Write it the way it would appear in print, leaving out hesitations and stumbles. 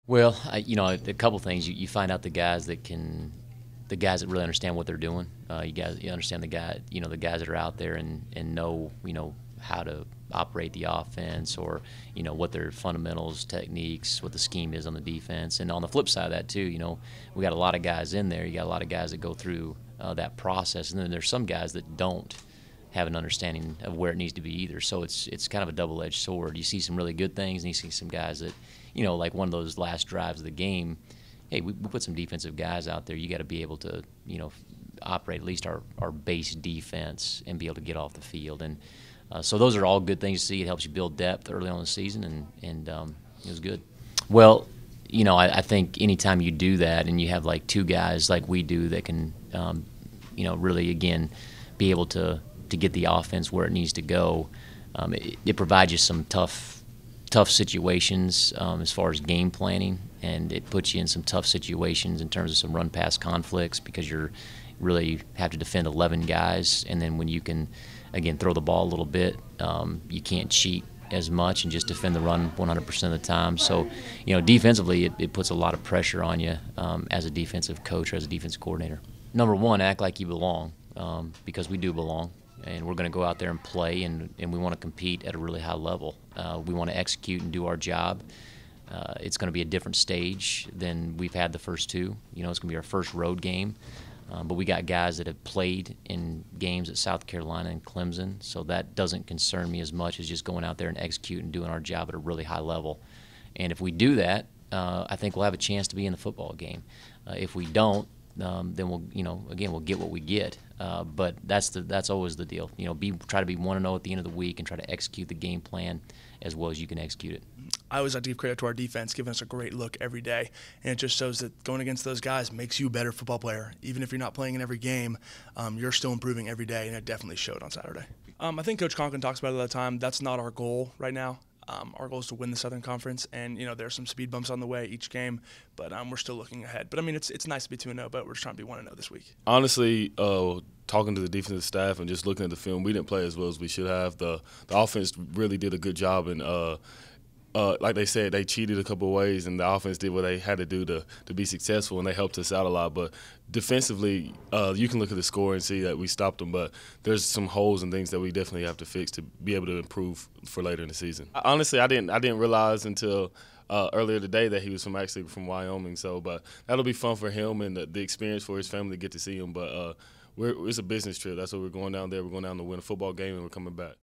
Well, a couple things. You find out the guys that really understand what they're doing. You understand the guys that are out there and know, how to operate the offense, or, what their fundamentals, techniques, what the scheme is on the defense. And on the flip side of that too, we got a lot of guys in there. You got a lot of guys that go through that process, and then there's some guys that don't have an understanding of where it needs to be either. So it's kind of a double-edged sword. You see some really good things, and you see some guys that, like one of those last drives of the game, hey, we put some defensive guys out there. You got to be able to, operate at least our base defense and be able to get off the field. And so those are all good things to see. It helps you build depth early on in the season, and it was good. Well, I think anytime you do that and you have like two guys like we do that can, really, again, be able to get the offense where it needs to go, it provides you some tough situations as far as game planning, and it puts you in some tough situations in terms of some run-pass conflicts, because you're really have to defend 11 guys, and then when you can, again, throw the ball a little bit, you can't cheat as much and just defend the run 100% of the time. So, defensively, it puts a lot of pressure on you as a defensive coach or as a defensive coordinator. Number one, act like you belong, because we do belong. And we're going to go out there and play, and we want to compete at a really high level. We want to execute and do our job. It's going to be a different stage than we've had the first two. It's going to be our first road game. But we got guys that have played in games at South Carolina and Clemson, so that doesn't concern me as much as just going out there and execute and doing our job at a really high level. And if we do that, I think we'll have a chance to be in the football game. If we don't, then we'll get what we get. But that's always the deal. Try to be 1-0 at the end of the week and try to execute the game plan as well as you can execute it. I always like to give credit to our defense, giving us a great look every day, and it just shows that going against those guys makes you a better football player. Even if you're not playing in every game, you're still improving every day, and it definitely showed on Saturday. I think Coach Conklin talks about it all the time. That's not our goal right now. Our goal is to win the Southern Conference, and there's some speed bumps on the way each game, but we're still looking ahead. But it's nice to be 2-0, but we're just trying to be 1-0 this week. Honestly, talking to the defensive staff and just looking at the film, we didn't play as well as we should have. The offense really did a good job, and like they said, they cheated a couple of ways, and the offense did what they had to do to be successful, and they helped us out a lot. But defensively, you can look at the score and see that we stopped them, but there's some holes and things that we definitely have to fix to be able to improve for later in the season. Honestly, I didn't realize until earlier today that he was from Wyoming. So, but that'll be fun for him and the experience for his family to get to see him. But it's a business trip. That's what we're going down there. We're going down to win a football game, and we're coming back.